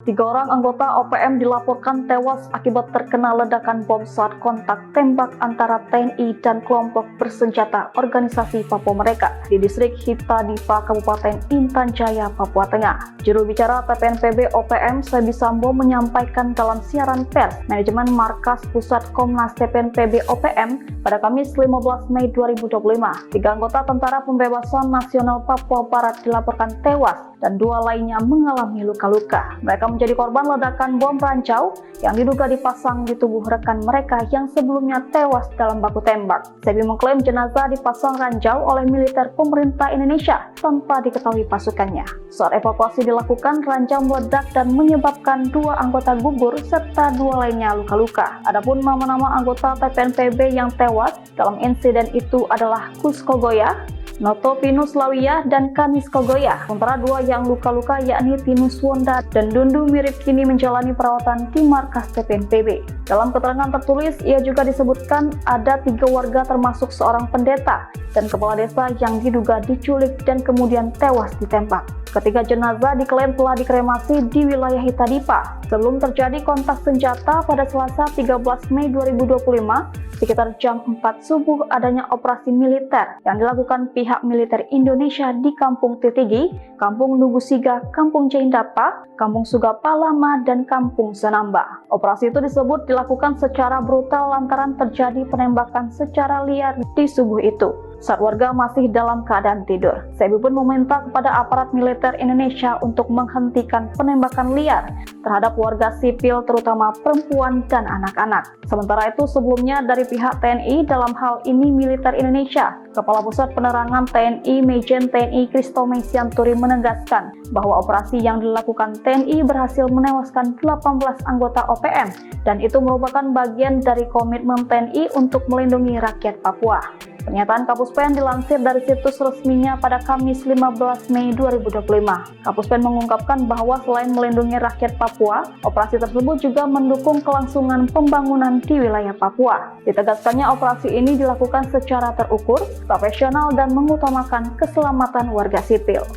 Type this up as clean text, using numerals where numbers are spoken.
Tiga orang anggota OPM dilaporkan tewas akibat terkena ledakan bom saat kontak tembak antara TNI dan kelompok bersenjata organisasi Papua mereka di distrik Hitadipa, Kabupaten Intan Jaya, Papua Tengah. Juru bicara TPNPB OPM Sebi Sambo menyampaikan dalam siaran pers manajemen Markas Pusat Komnas TPNPB OPM pada Kamis 15 Mei 2025. Tiga anggota Tentara Pembebasan Nasional Papua Barat dilaporkan tewas dan dua lainnya mengalami luka-luka. Mereka menjadi korban ledakan bom rancau yang diduga dipasang di tubuh rekan mereka yang sebelumnya tewas dalam baku tembak. Sebi mengklaim jenazah dipasang rancau oleh militer pemerintah Indonesia tanpa diketahui pasukannya. Saat evakuasi dilakukan, rancau meledak dan menyebabkan dua anggota gugur serta dua lainnya luka-luka. Adapun nama-nama anggota TPNPB yang tewas dalam insiden itu adalah Kus Kogoya, Noto Pinus Lawiyah, dan Kanis Kogoya. Sementara dua yang luka-luka yakni Tinus Wonda dan Dundu Mirip kini menjalani perawatan di markas TPNPB. Dalam keterangan tertulis, ia juga disebutkan ada tiga warga termasuk seorang pendeta dan kepala desa yang diduga diculik dan kemudian tewas ditembak. Ketiga jenazah diklaim telah dikremasi di wilayah Hitadipa. Sebelum terjadi kontak senjata pada Selasa 13 Mei 2025, sekitar jam 4 subuh adanya operasi militer yang dilakukan pihak militer Indonesia di Kampung Titigi, Kampung Nugusiga, Kampung Jaindapa, Kampung Sugapalama, dan Kampung Senamba. Operasi itu disebut dilakukan secara brutal lantaran terjadi penembakan secara liar di subuh itu saat warga masih dalam keadaan tidur. Sebi pun meminta kepada aparat militer Indonesia untuk menghentikan penembakan liar terhadap warga sipil terutama perempuan dan anak-anak. Sementara itu sebelumnya dari pihak TNI, dalam hal ini militer Indonesia, Kepala Pusat Penerangan TNI Majen TNI Kristo Meisianturi menegaskan bahwa operasi yang dilakukan TNI berhasil menewaskan 18 anggota OPM dan itu merupakan bagian dari komitmen TNI untuk melindungi rakyat Papua. Pernyataan Kapuspen dilansir dari situs resminya pada Kamis 15 Mei 2025. Kapuspen mengungkapkan bahwa selain melindungi rakyat Papua, operasi tersebut juga mendukung kelangsungan pembangunan di wilayah Papua. Ditegaskannya operasi ini dilakukan secara terukur, profesional, dan mengutamakan keselamatan warga sipil.